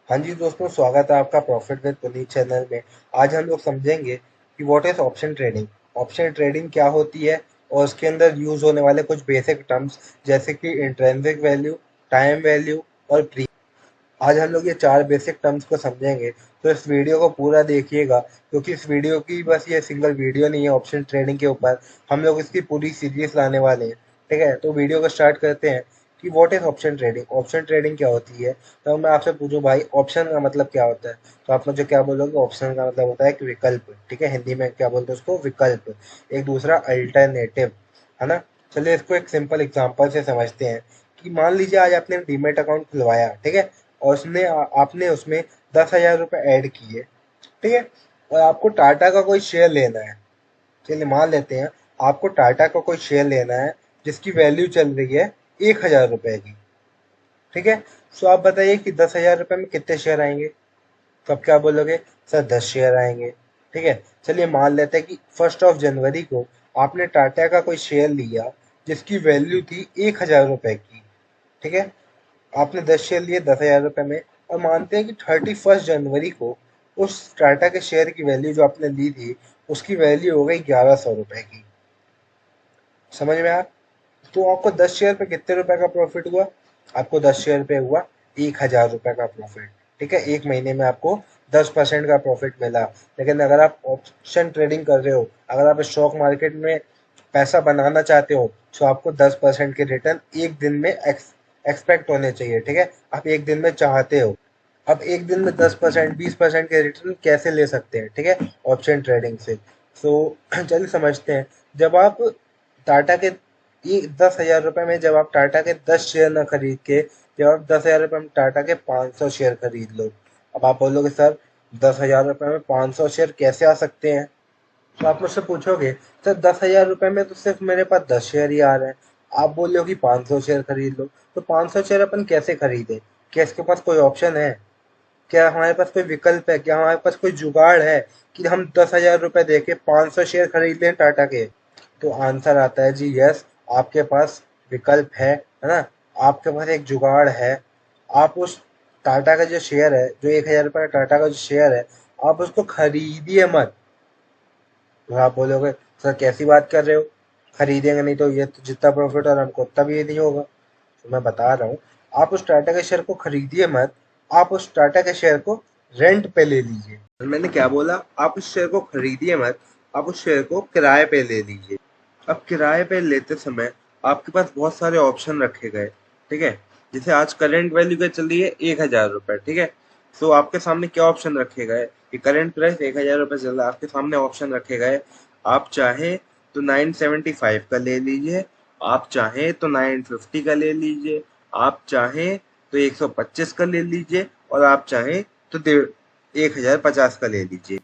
हाँ जी दोस्तों, स्वागत है आपका प्रॉफिट विद पुनीत चैनल में। आज हम लोग समझेंगे कि what is option trading. Option trading क्या होती है और उसके अंदर यूज होने वाले कुछ बेसिक टर्म्स जैसे कि इंट्रिंसिक वैल्यू, टाइम वैल्यू और प्री। आज हम लोग ये चार बेसिक टर्म्स को समझेंगे, तो इस वीडियो को पूरा देखिएगा क्योंकि इस वीडियो की बस ये सिंगल वीडियो नहीं है ऑप्शन ट्रेडिंग के ऊपर। हम लोग इसकी पूरी सीरीज लाने वाले हैं। ठीक है, तो वीडियो को स्टार्ट करते हैं कि what is option trading. Option trading क्या होती है। तो मैं आपसे पूछूं भाई, ऑप्शन का मतलब क्या होता है, तो आप मुझे क्या बोलोगे। ऑप्शन का मतलब होता है कि विकल्प। ठीक है, हिंदी में क्या बोलते हैं उसको, विकल्प। एक दूसरा अल्टरनेटिव, है ना। चलिए इसको एक सिंपल एग्जांपल से समझते हैं कि मान लीजिए आज आपने डीमेट अकाउंट खुलवाया। ठीक है, और आपने उसमें 10,000 रुपये ऐड किए। ठीक है, और आपको टाटा का कोई शेयर लेना है। चलिए मान लेते हैं आपको टाटा का कोई शेयर लेना है जिसकी वैल्यू चल रही है 1,000 रुपये की। ठीक है, सो आप बताइए कि 10,000 रुपये में कितने शेयर आएंगे। तो आप क्या बोलोगे, सर 10 शेयर आएंगे। ठीक है, चलिए मान लेते हैं कि 1 जनवरी को आपने टाटा का कोई शेयर लिया जिसकी वैल्यू थी 1,000 रुपये की। ठीक है, आपने 10 शेयर लिए 10,000 रुपये में, और मानते हैं कि 31 जनवरी को उस टाटा के शेयर की वैल्यू जो आपने ली थी उसकी वैल्यू हो गई 1,100 रुपये की। समझ में आया। तो आपको 10 शेयर पे कितने रुपए का प्रॉफिट हुआ। आपको 10 शेयर पे हुआ 1,000 रुपये का प्रॉफिट। ठीक है, एक महीने में आपको 10% का प्रॉफिट मिला। लेकिन अगर आप ऑप्शन ट्रेडिंग कर रहे हो, अगर आप स्टॉक मार्केट में पैसा बनाना चाहते हो, तो आपको 10% के रिटर्न एक दिन में एक्सपेक्ट होने चाहिए। ठीक है, आप एक दिन में चाहते हो। अब एक दिन में 10% 20% के रिटर्न कैसे ले सकते हैं, ठीक है, ऑप्शन ट्रेडिंग से। सो चलिए समझते हैं। जब आप टाटा के ये 10,000 रुपये में, जब आप टाटा के 10 शेयर ना खरीद के, जब आप 10,000 रुपये में टाटा के 500 शेयर खरीद लो। अब आप बोलोगे सर 10,000 रुपये में 500 शेयर कैसे आ सकते हैं। तो आप मुझसे पूछोगे सर 10,000 रुपये में तो सिर्फ मेरे पास 10 शेयर ही आ रहे हैं। आप बोल रहे हो कि 500 शेयर खरीद लो, तो 500 शेयर अपन कैसे खरीदे। क्या इसके पास कोई ऑप्शन है, क्या हमारे पास कोई विकल्प है, क्या हमारे पास कोई जुगाड़ है कि हम 10,000 रुपये दे के 500 शेयर खरीद लें टाटा के। तो आंसर आता है जी यस, आपके पास विकल्प है ना। आपके पास एक जुगाड़ है। आप उस टाटा का जो शेयर है, जो 1,000 रुपये का टाटा का जो शेयर है, आप उसको खरीदिए मत। तो आप बोलोगे सर कैसी बात कर रहे हो, खरीदेंगे नहीं तो ये तो जितना प्रॉफिट और हमको उतना भी ये नहीं होगा। तो मैं बता रहा हूँ, आप उस टाटा के शेयर को खरीदिए मत। आप उस टाटा के शेयर को रेंट पे ले लीजिए। और मैंने क्या बोला, आप उस शेयर को खरीदिए मत, आप उस शेयर को किराए पे ले लीजिए। अब किराए पे लेते समय आपके पास बहुत सारे ऑप्शन रखे गए। ठीक है, जैसे आज करंट वैल्यू क्या चल रही है 1,000 रुपये। ठीक है, सो आपके सामने क्या ऑप्शन रखे गए कि करंट प्राइस 1,000 रुपये चल रहा है। आपके सामने ऑप्शन रखे गए, आप चाहें तो 975 का ले लीजिए, आप चाहें तो 950 का ले लीजिए, आप चाहें तो 125 का ले लीजिए, और आप चाहें तो 1,050 का ले लीजिए।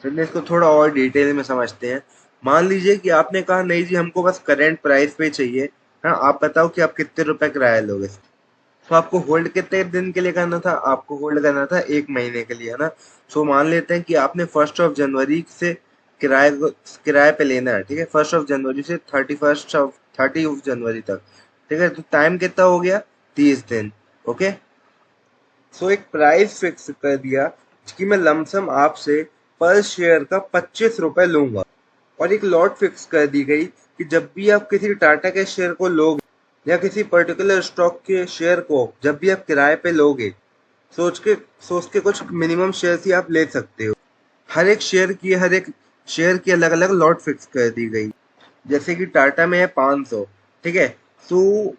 चलिए इसको थोड़ा और डिटेल में समझते हैं। मान लीजिए कि आपने कहा नहीं जी हमको बस करंट प्राइस पे चाहिए। हाँ, आप बताओ कि आप कितने रुपए किराया लोगे। तो आपको होल्ड कितने दिन के लिए करना था, आपको होल्ड करना था 1 महीने के लिए, है ना। सो मान लेते हैं कि आपने 1 जनवरी से किराए पे लेना है। ठीक है, 1 जनवरी से 30 जनवरी तक। ठीक है, तो टाइम कितना हो गया, 30 दिन। ओके, सो एक प्राइस फिक्स कर दिया कि मैं लमसम आपसे पर शेयर का 25 रुपए लूंगा। और एक लॉट फिक्स कर दी गई कि जब भी आप किसी टाटा के शेयर को लोगे या किसी पर्टिकुलर स्टॉक के शेयर को जब भी आप किराए पे लोगे, सोच के सोच के कुछ मिनिमम शेयर ही आप ले सकते हो। हर एक शेयर की अलग अलग लॉट फिक्स कर दी गई। जैसे कि टाटा में है 500। ठीक है, तो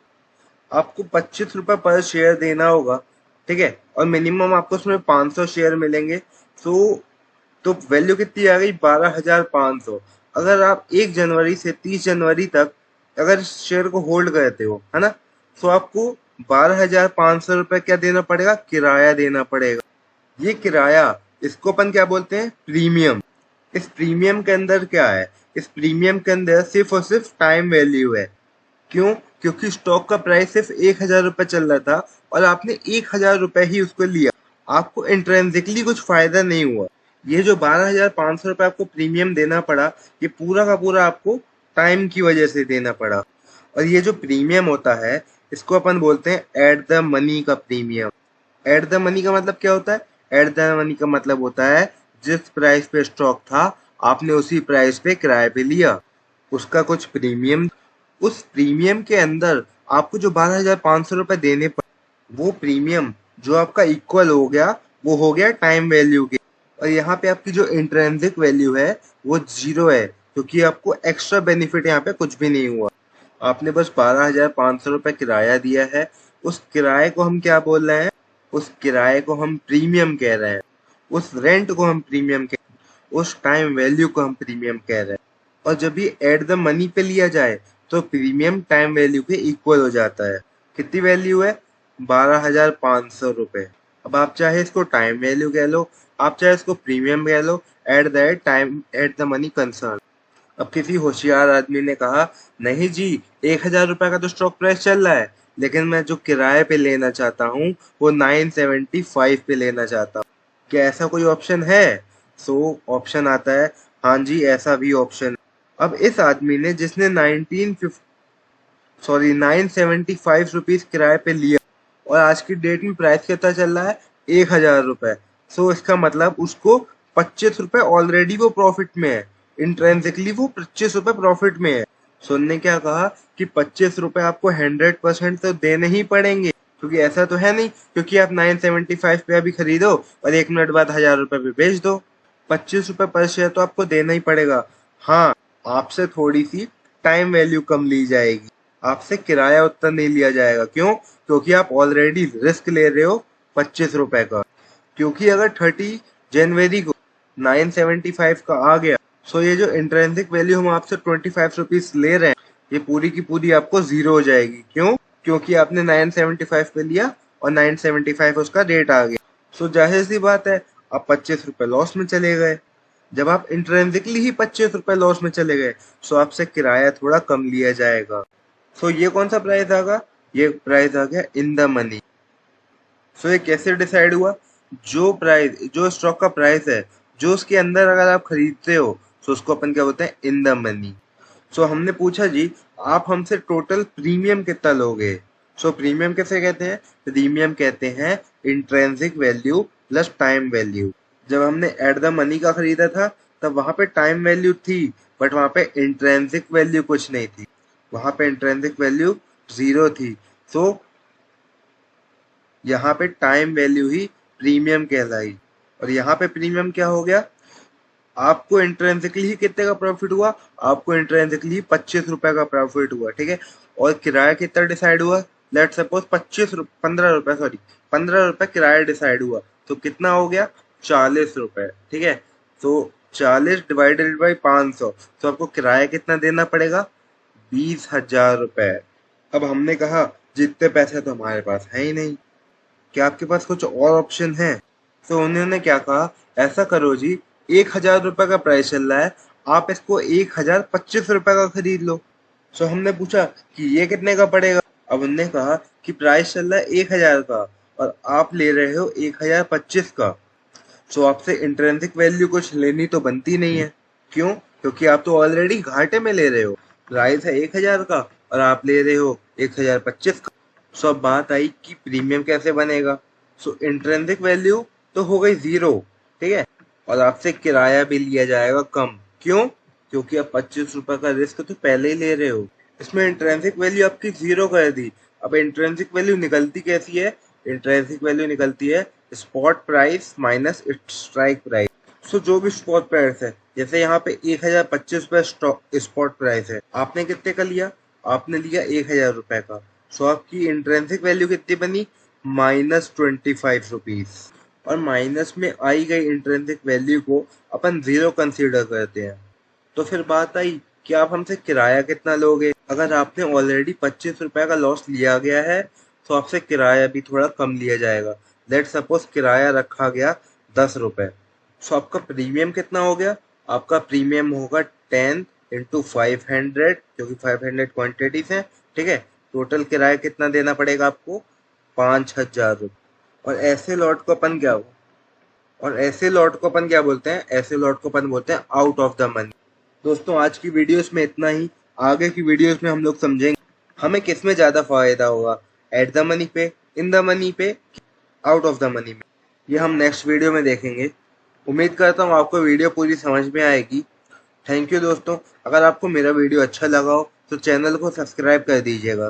आपको 25 रुपए पर शेयर देना होगा। ठीक है, और मिनिमम आपको उसमें 500 शेयर मिलेंगे। तो वैल्यू कितनी आ गई, 12,500। अगर आप 1 जनवरी से 30 जनवरी तक अगर शेयर को होल्ड करते हो, है ना, तो आपको 12,500 रुपये क्या देना पड़ेगा, किराया देना पड़ेगा। ये किराया, इसको अपन क्या बोलते हैं, प्रीमियम। इस प्रीमियम के अंदर क्या है, इस प्रीमियम के अंदर सिर्फ और सिर्फ टाइम वैल्यू है। क्यों, क्योंकि स्टॉक का प्राइस सिर्फ 1,000 रुपये चल रहा था और आपने 1,000 रुपये ही उसको लिया। आपको इंट्रेंसिकली कुछ फायदा नहीं हुआ। ये जो 12,500 रुपये आपको प्रीमियम देना पड़ा, ये पूरा का पूरा आपको टाइम की वजह से देना पड़ा। और ये जो प्रीमियम होता है, इसको अपन बोलते हैं एट द मनी का प्रीमियम। एट द मनी का मतलब क्या होता है? एट द मनी का मतलब होता है जिस प्राइस पे स्टॉक था आपने उसी प्राइस पे किराए पे लिया, उसका कुछ प्रीमियम, उस प्रीमियम के अंदर आपको जो 12,500 रुपए देने पड़े, वो प्रीमियम जो आपका इक्वल हो गया वो हो गया टाइम वैल्यू के। और यहाँ पे आपकी जो इंट्रिंसिक वैल्यू है वो 0 है, क्योंकि आपको एक्स्ट्रा बेनिफिट यहाँ पे कुछ भी नहीं हुआ। आपने बस 12,500 रुपए किराया दिया है। उस किराए को हम क्या बोल रहे हैं? उस किराए को हम प्रीमियम कह रहे हैं, उस रेंट को हम प्रीमियम कह रहे हैं, उस टाइम वैल्यू को हम प्रीमियम कह रहे हैं। और जब ये एट द मनी पे लिया जाए तो प्रीमियम टाइम वैल्यू के इक्वल हो जाता है। कितनी वैल्यू है? 12,500 रुपए। अब आप चाहे इसको टाइम वैल्यू कह लो, आप चाहे इसको प्रीमियम कह लो, at the time at the money concern. अब किसी होशियार आदमी ने कहा, नहीं जी, 1,000 रुपए का तो स्टॉक प्राइस चल रहा है, लेकिन मैं जो किराए पे लेना चाहता हूँ वो 975 पे लेना चाहता हूँ। क्या ऐसा कोई ऑप्शन है? सो ऑप्शन आता है, हाँ जी ऐसा भी ऑप्शन। अब इस आदमी ने जिसने 975 रुपीज किराए पे लिया और आज की डेट में प्राइस कितना चल रहा है? 1,000 रुपए। सो इसका मतलब उसको 25 रुपए ऑलरेडी वो प्रॉफिट में है, इंट्रेंसिकली वो 25 रुपए प्रॉफिट में है। सुनने क्या कहा कि 25 रुपए आपको 100% तो देने ही पड़ेंगे, क्योंकि ऐसा तो है नहीं क्योंकि आप 975 पे अभी खरीदो और 1 मिनट बाद 1,000 रुपए पे बेच दो। 25 रुपए पर शेयर तो आपको देना ही पड़ेगा। हाँ, आपसे थोड़ी सी टाइम वैल्यू कम ली जाएगी, आपसे किराया उतना नहीं लिया जाएगा। क्यों? क्योंकि आप ऑलरेडी रिस्क ले रहे हो 25 रुपए का। क्योंकि अगर 30 जनवरी को 975 का आ गया, सो ये जो इंट्रेंसिक वैल्यू हम आपसे 25 रुपीज ले रहे हैं ये पूरी की पूरी आपको 0 हो जाएगी। क्यों? क्योंकि आपने 975 पे लिया और 975 उसका रेट आ गया। सो जाहिर सी बात है आप 25 रुपए लॉस में चले गए। जब आप इंट्रेंसिकली ही 25 रुपए लॉस में चले गए, सो आपसे किराया थोड़ा कम लिया जाएगा। सो ये कौन सा प्राइस आ गया? ये प्राइस आ गया इन द मनी। सो ये कैसे डिसाइड हुआ? जो स्टॉक का प्राइस है, जो उसके अंदर अगर आप खरीदते हो, सो उसको अपन क्या बोलते हैं? In the money. सो हमने पूछा जी, आप हमसे टोटल प्रीमियम कितना लोगे? सो प्रीमियम कैसे कहते हैं? प्रीमियम कहते हैं intrinsic value plus time value. जब हमने एट द मनी का खरीदा था तब वहां पे टाइम वैल्यू थी, बट वहां पे इंट्रेंसिक वैल्यू कुछ नहीं थी, वहां पे इंट्रेंसिक वैल्यू 0 थी। सो यहाँ पे टाइम वैल्यू ही प्रीमियम कहलाई। और यहाँ पे प्रीमियम क्या हो गया? आपको इंट्रेंसिकली ही कितने का प्रॉफिट हुआ? आपको इंट्रेंसिकली 25 रुपए का प्रॉफिट हुआ, ठीक है। और किराया कितना डिसाइड हुआ? लेट सपोज 15 रुपए, सॉरी 15 रुपए किराया डिसाइड हुआ, तो कितना हो गया? 40 रुपए, ठीक है। तो 40 डिवाइडेड बाई 500, तो आपको किराया कितना देना पड़ेगा? 20,000 रुपए। अब हमने कहा जितने पैसे तो हमारे पास है ही नहीं, क्या आपके पास कुछ और ऑप्शन है? तो उन्होंने क्या कहा, ऐसा करो जी, 1,000 रुपए का प्राइस चल रहा है, आप इसको 1,025 रुपए का खरीद लो। सो हमने पूछा कि ये कितने का पड़ेगा? अब उन्होंने कहा कि प्राइस चल रहा है 1,000 का और आप ले रहे हो 1,025 का। सो आपसे इंट्रिंसिक वैल्यू कुछ लेनी तो बनती नहीं है। क्यों? क्योंकि आप तो ऑलरेडी घाटे में ले रहे हो। प्राइस है 1,000 का और आप ले रहे हो 1,025 का। सो अब बात आई कि प्रीमियम कैसे बनेगा। सो इंट्रिंसिक वैल्यू तो हो गई 0, ठीक है, और आपसे किराया भी लिया जाएगा कम। क्यों? क्योंकि आप 25 रुपए का रिस्क तो पहले ही ले रहे हो। इसमें इंट्रिंसिक वैल्यू आपकी 0 कर दी। अब इंट्रिंसिक वैल्यू निकलती कैसी है? इंट्रिंसिक वैल्यू निकलती है spot price minus strike price. So जो भी स्पॉट प्राइस है, जैसे यहाँ पे 1,025 स्पॉट प्राइस है, आपने कितने का लिया? आपने लिया 1,000 रुपए का। सो आपकी इंट्रिंसिक वैल्यू कितनी बनी? -25 रुपीज। और माइनस में आई गई इंट्रिंसिक वैल्यू को अपन 0 कंसीडर करते हैं। तो फिर बात आई कि आप हमसे किराया कितना लोगे। अगर आपने ऑलरेडी 25 रुपए का लॉस लिया गया है तो आपसे किराया भी थोड़ा कम लिया जाएगा। लेट सपोज किराया रखा गया 10 रुपए। सो आपका प्रीमियम कितना हो गया? आपका प्रीमियम होगा 10 × 500, क्योंकि 500 क्वांटिटीज है, ठीक है। टोटल किराया कितना देना पड़ेगा आपको? 5,000 रुपये। और ऐसे लॉट को अपन क्या बोलते हैं? ऐसे लॉट को अपन बोलते हैं आउट ऑफ द मनी। दोस्तों आज की वीडियोस में इतना ही। आगे की वीडियोस में हम लोग समझेंगे हमें किस में ज्यादा फायदा होगा, एट द मनी पे, इन द मनी पे। आउट ऑफ द मनी में। ये हम नेक्स्ट वीडियो में देखेंगे। उम्मीद करता हूँ आपको वीडियो पूरी समझ में आएगी। थैंक यू दोस्तों। अगर आपको मेरा वीडियो अच्छा लगा हो तो चैनल को सब्सक्राइब कर दीजिएगा।